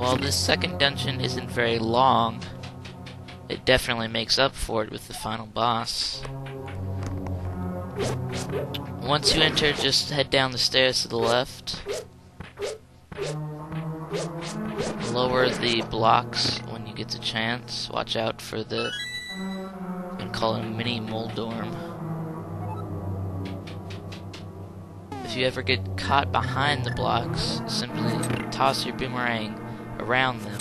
while this second dungeon isn't very long, it definitely makes up for it with the final boss. Once you enter, just head down the stairs to the left. Lower the blocks when you get the chance. Watch out for the, you can call it a mini Moldorm. If you ever get caught behind the blocks, simply toss your boomerang around them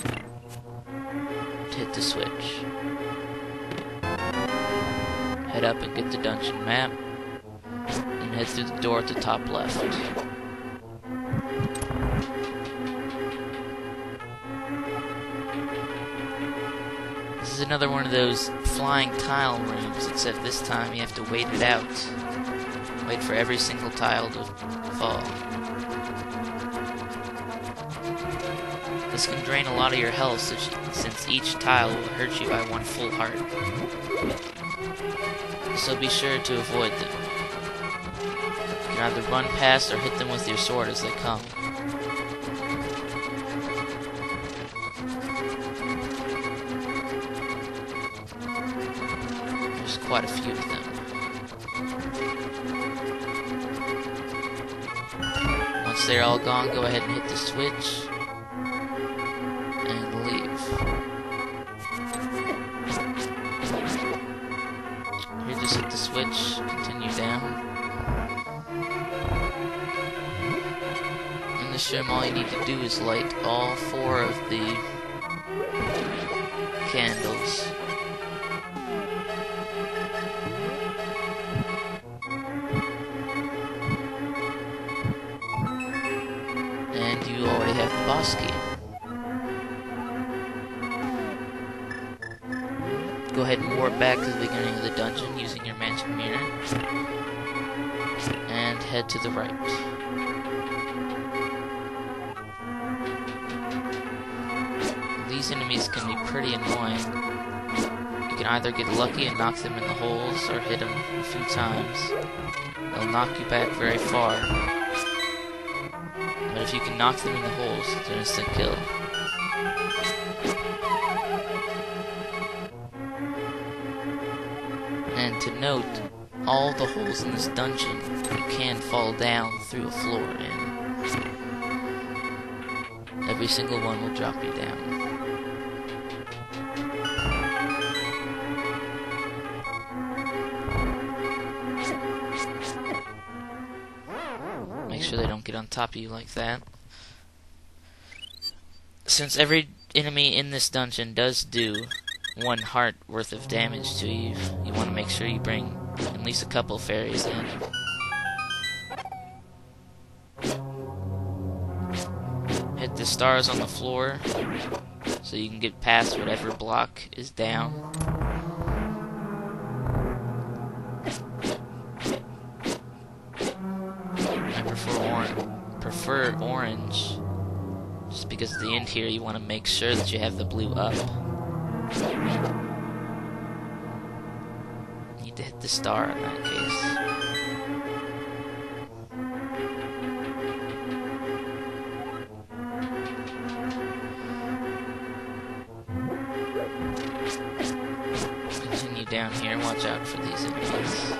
to hit the switch. Head up and get the dungeon map, and head through the door at the top left. This is another one of those flying tile rooms, except this time you have to wait it out. Wait for every single tile to fall. This can drain a lot of your health, since each tile will hurt you by one full heart. So be sure to avoid them. You can either run past or hit them with your sword as they come. There's quite a few of them. Once they're all gone, go ahead and hit the switch and leave. Here, just hit the switch, continue down. In this room, all you need to do is light all 4 of the candles. And you already have the boss key. Go ahead and warp back to the beginning of the dungeon using your magic mirror. And head to the right. These enemies can be pretty annoying. You can either get lucky and knock them in the holes, or hit them a few times. They'll knock you back very far. But if you can knock them in the holes, it's an instant kill. And to note, all the holes in this dungeon you can fall down through a floor in. Every single one will drop you down. Make sure they don't get on top of you like that. Since every enemy in this dungeon does do 1 heart worth of damage to you, you want to make sure you bring at least a couple fairies in. Hit the stars on the floor so you can get past whatever block is down. I prefer orange, just because at the end here you want to make sure that you have the blue up. Need to hit the star in that case. Continue down here and watch out for these enemies.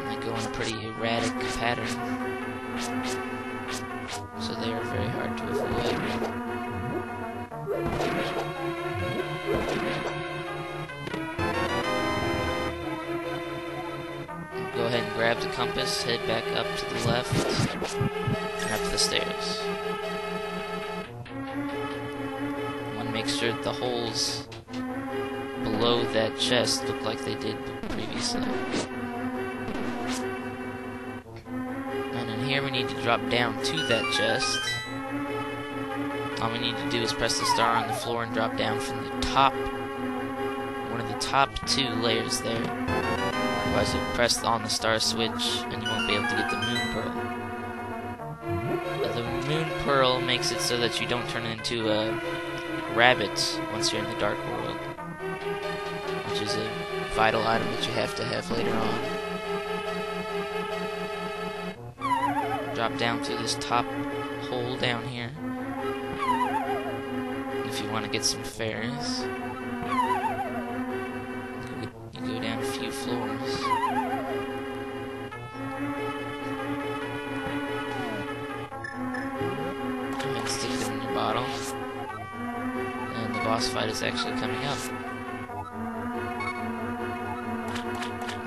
They go in a pretty erratic pattern, so they are very hard to avoid. Go ahead and grab the compass, head back up to the left, and up the stairs. You want to make sure that the holes below that chest look like they did previously. And in here we need to drop down to that chest. All we need to do is press the star on the floor and drop down from the top, one of the top 2 layers there. Otherwise you'll press on the star switch and you won't be able to get the moon pearl. The moon pearl makes it so that you don't turn into a rabbit once you're in the dark world, which is a vital item that you have to have later on. Drop down to this top hole down here. If you want to get some fairies, you go down a few floors. Go ahead and stick them in your bottle. And the boss fight is actually coming up.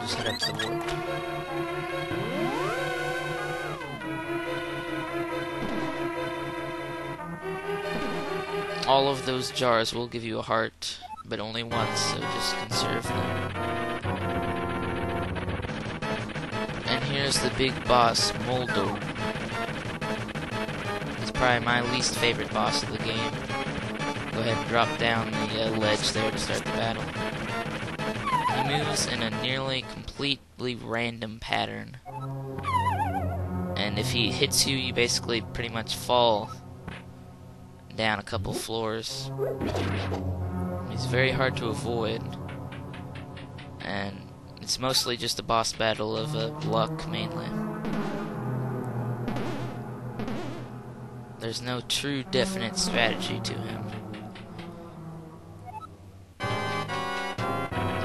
Just head up to the warp. All of those jars will give you a heart, but only once, so just conserve them. And here's the big boss, Moldo. He's probably my least favorite boss of the game. Go ahead and drop down the ledge there to start the battle. He moves in a nearly completely random pattern. And if he hits you, you basically pretty much fall down a couple floors. He's very hard to avoid, and it's mostly just a boss battle of luck mainly. There's no true definite strategy to him.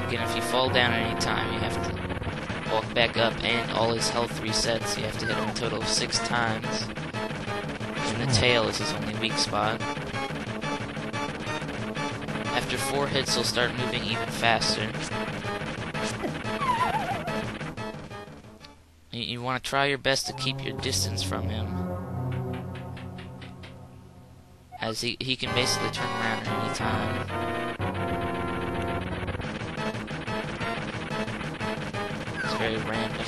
Again, if you fall down at any time, you have to walk back up, and all his health resets. You have to hit him a total of 6 times. And the tail is his only weak spot. After 4 hits, he'll start moving even faster. You want to try your best to keep your distance from him, as he can basically turn around at any time. It's very random.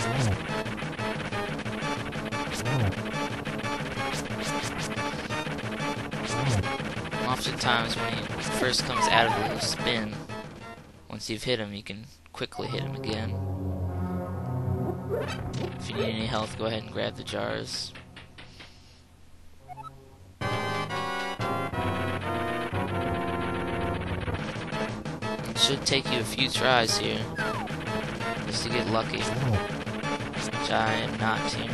Oftentimes when he first comes out of the spin, once you've hit him, you can quickly hit him again. If you need any health, go ahead and grab the jars. It should take you a few tries here, just to get lucky, which I am not here.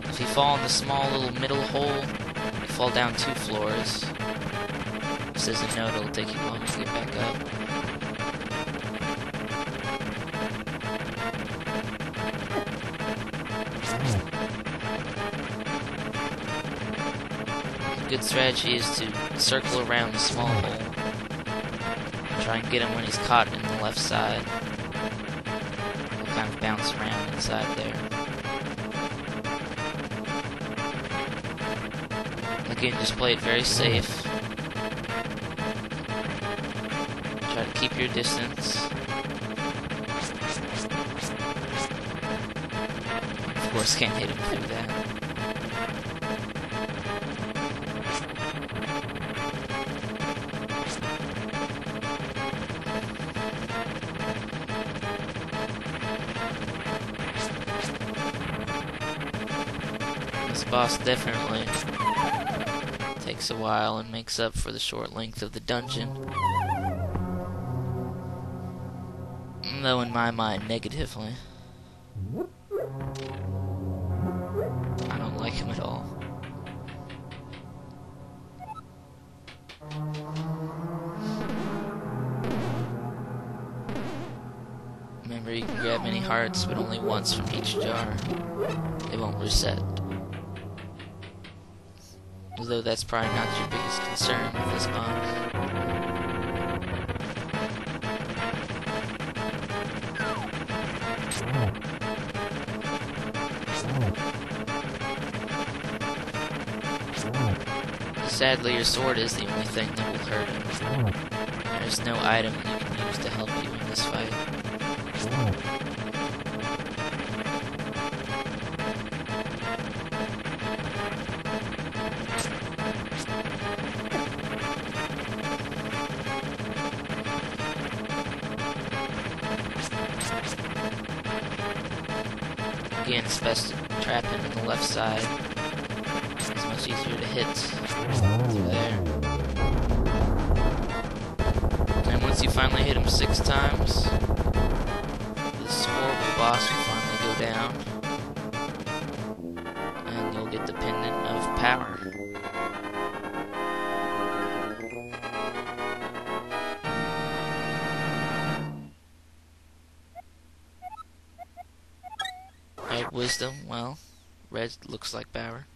If you fall in the small little middle hole, you fall down 2 floors. Just as a note, it'll take you long to get back up. A good strategy is to circle around the small hole. Try and get him when he's caught in the left side. He'll kind of bounce around inside there. Again, just play it very safe. Try to keep your distance. Of course, can't hit him through that. This boss definitely takes a while and makes up for the short length of the dungeon. Though in my mind, negatively. I don't like him at all. Remember, you can grab many hearts, but only once from each jar. They won't reset. Although that's probably not your biggest concern with this boss. Sadly, your sword is the only thing that will hurt him. There's no item that you can use to help you in this fight. Again, it's best to trap him in the left side. It's much easier to hit through there. And once you finally hit him 6 times, this horrible boss will finally go down. get the Pendant of Power. Wisdom, well, red looks like power.